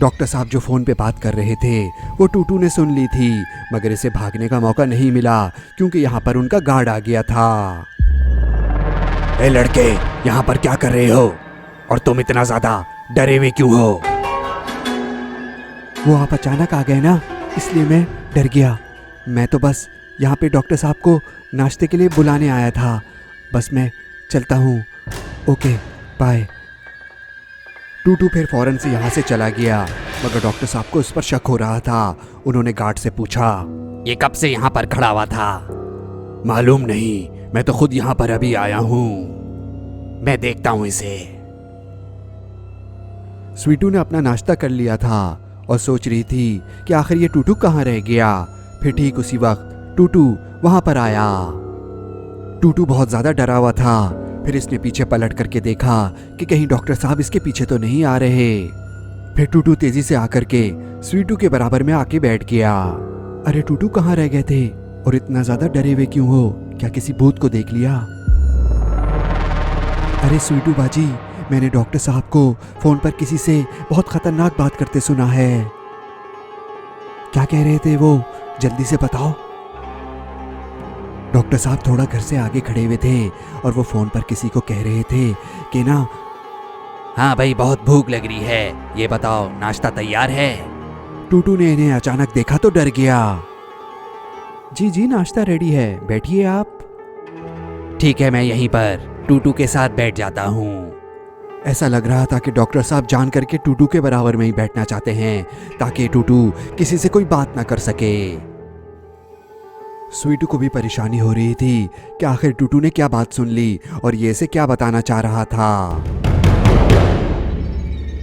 Doctor साहब जो phone पे बात कर रहे थे वो टूटू ने सुन ली थी, मगर इसे भागने का मौका नहीं मिला क्योंकि यहाँ पर उनका गार्ड आ गया था। ए लड़के, यहाँ पर क्या कर रहे हो और तुम इतना ज़्यादा डरे हुए क्यों हो? वो आप अचानक आ गए ना, इसलिए मैं डर गया। मैं तो बस यहाँ पे डॉक्टर साहब को नाश्ते के लिए बुलाने आया था। बस मैं चलता हूँ, ओके बाय। टूटू फिर फौरन से यहाँ से चला गया, मगर डॉक्टर साहब को इस पर शक हो रहा था। उन्होंने गार्ड से पूछा, ये कब से यहाँ पर खड़ा हुआ था? मालूम नहीं, मैं तो खुद यहाँ पर अभी आया हूँ। मैं देखता हूँ इसे। स्वीटू ने अपना नाश्ता कर लिया था और सोच रही थी कि आखिर ये टूटू कहाँ रह गया। फिर ठीक उसी वक्त टूटू वहां पर आया। टूटू बहुत ज्यादा डरा हुआ था। फिर इसने पीछे पलट करके देखा कि कहीं डॉक्टर साहब इसके पीछे तो नहीं आ रहे। फिर टूटू तेजी से आकर के स्वीटू के बराबर में आके बैठ गया। अरे टूटू कहाँ रह गए थे और इतना ज्यादा डरे हुए क्यों हो? क्या किसी भूत को देख लिया? अरे स्वीटू बाजी, मैंने डॉक्टर साहब को फोन पर किसी से बहुत खतरनाक बात करते सुना है। क्या कह रहे थे वो? जल्दी से बताओ। डॉक्टर साहब थोड़ा घर से आगे खड़े हुए थे और वो फोन पर किसी को कह रहे थे कि ना, हाँ भाई बहुत भूख लग रही है, ये बताओ नाश्ता तैयार है? टूटू ने इन्हें अचानक देखा तो डर गया। जी जी नाश्ता रेडी है, बैठिए आप। ठीक है, मैं यहीं पर टूटू के साथ बैठ जाता हूँ। ऐसा लग रहा था कि डॉक्टर साहब जान करके टूटू के बराबर में ही बैठना चाहते हैं ताकि टूटू किसी से कोई बात ना कर सके। स्वीटू को भी परेशानी हो रही थी कि आखिर टूटू ने क्या बात सुन ली और ये इसे क्या बताना चाह रहा था।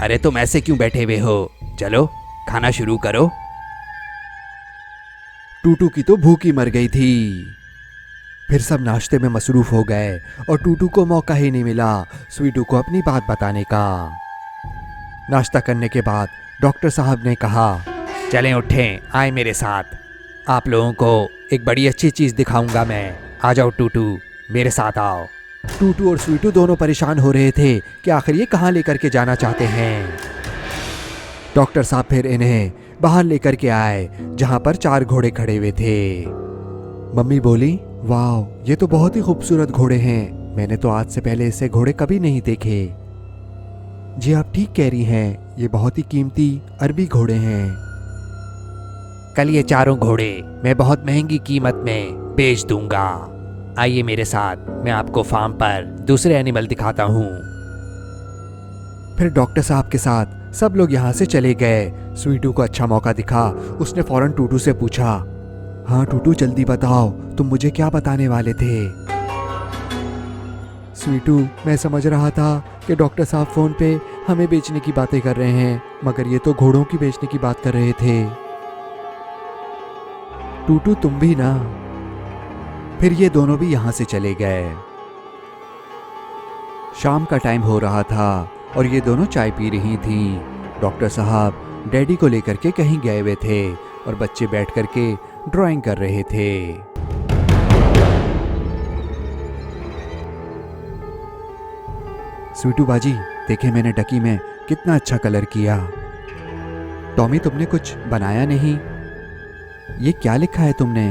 अरे तुम ऐसे क्यों बैठे हुए हो? चलो खाना शुरू करो। टूटू की तो भूख ही मर गई थी। फिर सब नाश्ते में मसरूफ हो गए और टूटू को मौका ही नहीं मिला स्वीटू को अपनी बात बताने का। नाश्ता करने के बाद डॉक्टर साहब ने कहा, चलें उठें, आए मेरे साथ, आप लोगों को एक बड़ी अच्छी चीज़ दिखाऊंगा मैं। आ जाओ टूटू, मेरे साथ आओ। टूटू और स्वीटू दोनों परेशान हो रहे थे कि आखिर ये कहाँ लेकर के जाना चाहते हैं। डॉक्टर साहब फिर इन्हें बाहर लेकर के आए जहाँ पर 4 घोड़े खड़े हुए थे। मम्मी बोली, वाह ये तो बहुत ही खूबसूरत घोड़े हैं, मैंने तो आज से पहले ऐसे घोड़े कभी नहीं देखे। जी आप ठीक कह रही हैं, ये बहुत ही कीमती अरबी घोड़े हैं। कल ये 4 घोड़े मैं बहुत महंगी कीमत में बेच दूंगा। आइए मेरे साथ, मैं आपको फार्म पर दूसरे एनिमल दिखाता हूँ। फिर डॉक्टर साहब के साथ सब लोग यहाँ से चले गए। स्वीटू को अच्छा मौका दिखा, उसने फौरन टूटू से पूछा, हाँ टूटू जल्दी बताओ, तुम मुझे क्या बताने वाले थे? स्वीटू, मैं समझ रहा था कि डॉक्टर साहब फोन पे हमें बेचने की बातें कर रहे हैं, मगर ये तो घोड़ों की बेचने की बात कर रहे थे। टूटू तुम भी ना। फिर ये दोनों भी यहाँ से चले गए। शाम का टाइम हो रहा था और ये दोनों चाय पी रही थीं। डॉक्टर साहब डैडी को लेकर के कहीं गए हुए थे और बच्चे बैठ करके ड्राइंग कर रहे थे। स्वीटू बाजी, देखे मैंने डकी में कितना अच्छा कलर किया। टॉमी तुमने कुछ बनाया नहीं? ये क्या लिखा है तुमने?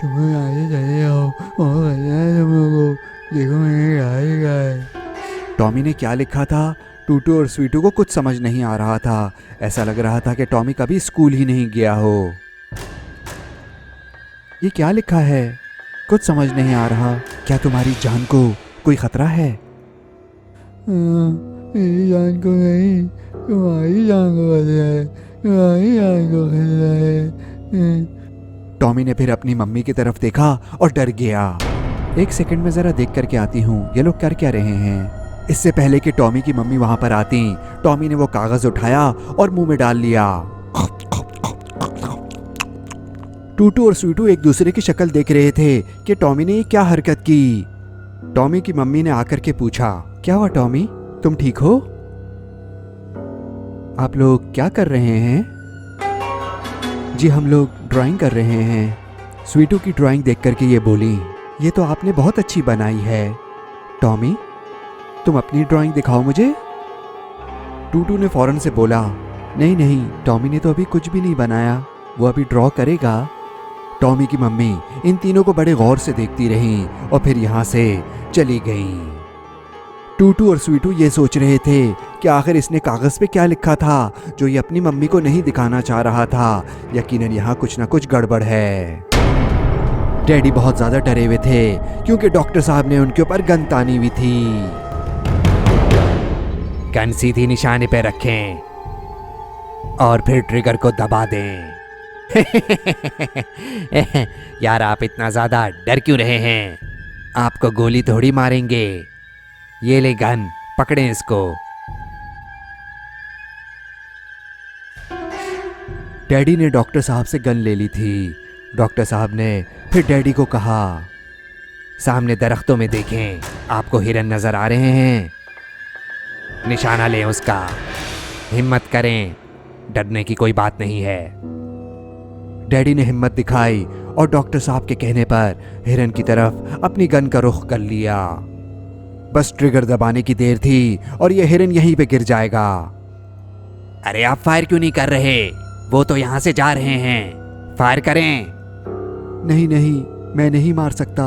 तुम्हें आगे चले जाओ और तुम लोगों, देखो मैंने क्या लिखा है। टॉमी ने क्या लिखा था? टूटू और स्वीटू को कुछ समझ नहीं आ रहा था। ऐसा लग रहा था कि टॉमी कभी स्कूल ही नहीं गया हो। ये क्या लिखा है? कुछ समझ नहीं आ रहा। क्या तुम्हारी जान को कोई खतरा है? मेरी जान को नहीं, तुम्हारी जान को खतरा है, तुम्हारी जान को खतरा है। टॉमी ने फिर अपनी मम्मी की तरफ देखा और डर गया। एक सेकंड में जरा देख करके आती हूँ ये लोग कर क्या रहे हैं। इससे पहले कि टॉमी की मम्मी वहां पर आती, टॉमी ने वो कागज उठाया और मुंह में डाल लिया। टूटू और स्वीटू एक दूसरे की शक्ल देख रहे थे कि टॉमी ने ये क्या हरकत की। टॉमी की मम्मी ने आकर के पूछा, क्या हुआ टॉमी, तुम ठीक हो? आप लोग क्या कर रहे हैं? जी हम लोग ड्राइंग कर रहे हैं। स्वीटू की ड्राइंग देख करके ये बोली, ये तो आपने बहुत अच्छी बनाई है। टॉमी तुम अपनी ड्राइंग दिखाओ मुझे। टूटू ने फौरन से बोला, नहीं नहीं, टॉमी ने तो अभी कुछ भी नहीं बनाया, वो अभी ड्रॉ करेगा। टॉमी की मम्मी इन तीनों को बड़े गौर से देखती रहीं और फिर यहाँ से चली गईं। टूटू और स्वीटू ये सोच रहे थे कि आखिर इसने कागज पे क्या लिखा था जो ये अपनी मम्मी को नहीं दिखाना चाह रहा था। यकीनन यहाँ कुछ ना कुछ गड़बड़ है। डैडी बहुत ज्यादा डरे हुए थे क्योंकि डॉक्टर साहब ने उनके ऊपर गन तानी हुई थी। गन सीधी निशाने पे रखें और फिर ट्रिगर को दबा दें। यार आप इतना ज्यादा डर क्यों रहे हैं? आपको गोली थोड़ी मारेंगे। ये ले गन, पकड़ें इसको। डैडी ने डॉक्टर साहब से गन ले ली थी। डॉक्टर साहब ने फिर डैडी को कहा, सामने दरख्तों में देखें, आपको हिरन नजर आ रहे हैं? निशाना लें उसका। हिम्मत करें, डरने की कोई बात नहीं है। डैडी ने हिम्मत दिखाई और डॉक्टर साहब के कहने पर हिरन की तरफ अपनी गन का रुख कर लिया। बस ट्रिगर दबाने की देर थी और यह हिरन यहीं पे गिर जाएगा। अरे आप फायर क्यों नहीं कर रहे? वो तो यहां से जा रहे हैं, फायर करें। नहीं नहीं, मैं नहीं मार सकता।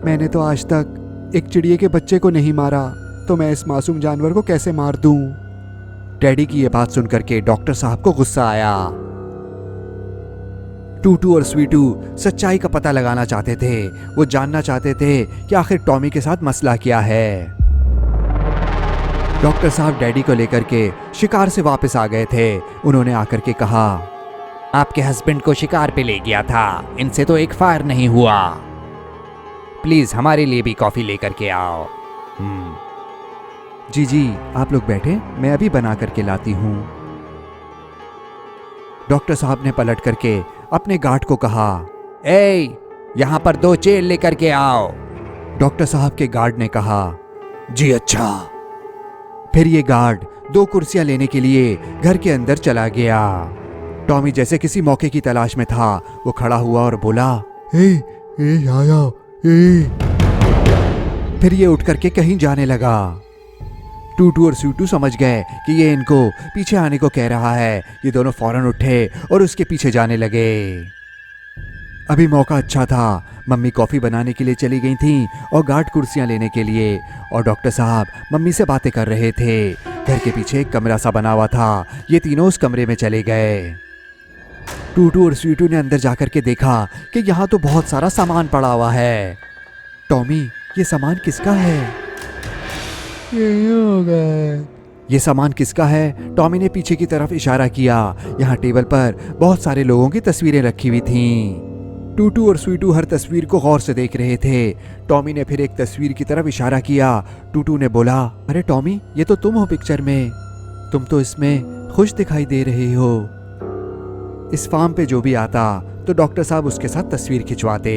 मैंने तो आज तक एक चिड़िया के बच्चे को नहीं मारा, तो मैं इस मासूम जानवर को कैसे मार दूं? डैडी की यह बात सुनकर के डॉक्टर साहब को गुस्सा आया। टूटू और स्वीटू सच्चाई का पता लगाना चाहते थे। वो जानना चाहते थे कि आखिर टॉमी के साथ मसला क्या है। डॉक्टर साहब डैडी को लेकर के शिकार से वापस आ गए थे। उन्होंने आकर के कहा, आपके हस्बैंड को शिकार पे ले गया था, इनसे तो एक फायर नहीं हुआ। प्लीज हमारे लिए भी कॉफी लेकर के आओ। जी जी, आप लोग बैठे, मैं अभी बना करके लाती हूँ। डॉक्टर साहब ने पलट करके अपने गार्ड को कहा, ए, यहां पर 2 चेयर लेकर के आओ। डॉक्टर साहब के गार्ड ने कहा, जी अच्छा। फिर ये गार्ड 2 कुर्सियां लेने के लिए घर के अंदर चला गया। टॉमी जैसे किसी मौके की तलाश में था, वो खड़ा हुआ और बोला, यहाँ आओ, फिर ये उठ करके कहीं जाने लगा। टूटू और स्वीटू समझ गए कि ये इनको पीछे आने को कह रहा है। ये दोनों फौरन उठे और उसके पीछे जाने लगे। अभी मौका अच्छा था। मम्मी कॉफी बनाने के लिए चली गई थीं और गार्ड कुर्सियां लेने के लिए, और डॉक्टर साहब मम्मी से बातें कर रहे थे। घर के पीछे एक कमरा सा बना हुआ था। ये तीनों उस कमरे में चले गए। टूटू और स्वीटू ने अंदर जाकर के देखा कि यहाँ तो बहुत सारा सामान पड़ा हुआ है। टॉमी, ये सामान किसका है? ये सामान किसका है? टॉमी ने पीछे की तरफ इशारा किया। यहाँ टेबल पर बहुत सारे लोगों की तस्वीरें रखी हुई थीं। टूटू और स्वीटू हर तस्वीर को गौर से देख रहे थे। टॉमी ने फिर एक तस्वीर की तरफ इशारा किया। टूटू ने बोला, अरे टॉमी, ये तो तुम हो पिक्चर में। तुम तो इसमें खुश दिखाई दे रहे हो। इस फार्म पे जो भी आता तो डॉक्टर साहब उसके साथ तस्वीर खिंचवाते।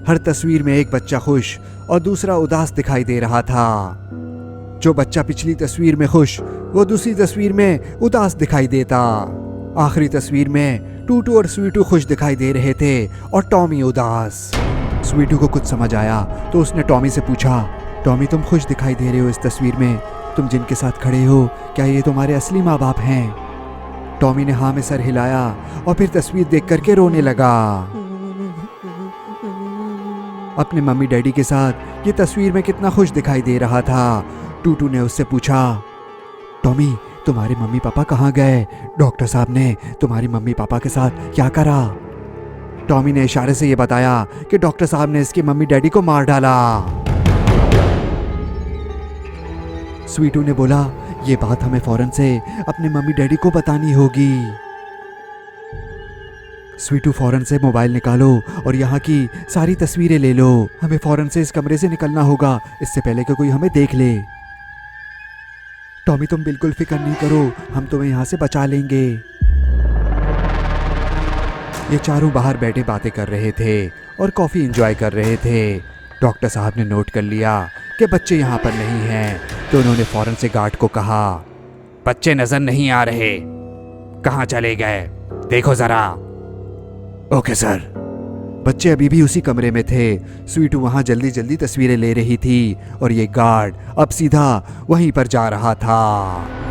हर तस्वीर में एक बच्चा खुश और दूसरा उदास दिखाई दे रहा था। जो बच्चा पिछली तस्वीर में खुश, वो दूसरी तस्वीर में उदास दिखाई देता। आखिरी तस्वीर में टूटू और स्वीटू खुश दिखाई दे रहे थे और टॉमी उदास। स्वीटू को कुछ समझ आया तो उसने टॉमी से पूछा, टॉमी, तुम खुश दिखाई दे रहे हो इस तस्वीर में? तुम जिनके साथ खड़े हो, क्या ये तुम्हारे असली माँ बाप हैं? टॉमी ने हाँ में सर हिलाया और फिर तस्वीर देख करके रोने लगा। अपने मम्मी डैडी के साथ ये तस्वीर में कितना खुश दिखाई दे रहा था। टूटू ने उससे पूछा, टॉमी, तुम्हारे मम्मी पापा कहाँ गए? डॉक्टर साहब ने तुम्हारी मम्मी पापा के साथ क्या करा? टॉमी ने इशारे से ये बताया कि डॉक्टर साहब ने इसकी मम्मी डैडी को मार डाला। स्वीटू ने बोला, ये बात हमें फौरन से अपने मम्मी डैडी को बतानी होगी। स्वीटू, फौरन से मोबाइल निकालो और यहाँ की सारी तस्वीरें ले लो। हमें फौरन से इस कमरे से निकलना होगा, इससे पहले कि कोई हमें देख ले। टॉमी, तुम बिल्कुल फिक्र नहीं करो, हम तुम्हें यहाँ से बचा लेंगे। ये चारों बाहर बैठे बातें कर रहे थे और कॉफ़ी एंजॉय कर रहे थे। डॉक्टर साहब ने नोट कर लिया कि बच्चे यहाँ पर नहीं हैं, तो उन्होंने फौरन से गार्ड को कहा, बच्चे नजर नहीं आ रहे, कहाँ चले गए? देखो जरा। Okay sir. बच्चे अभी भी उसी कमरे में थे। स्वीटू वहां जल्दी जल्दी तस्वीरें ले रही थी और ये गार्ड अब सीधा वहीं पर जा रहा था।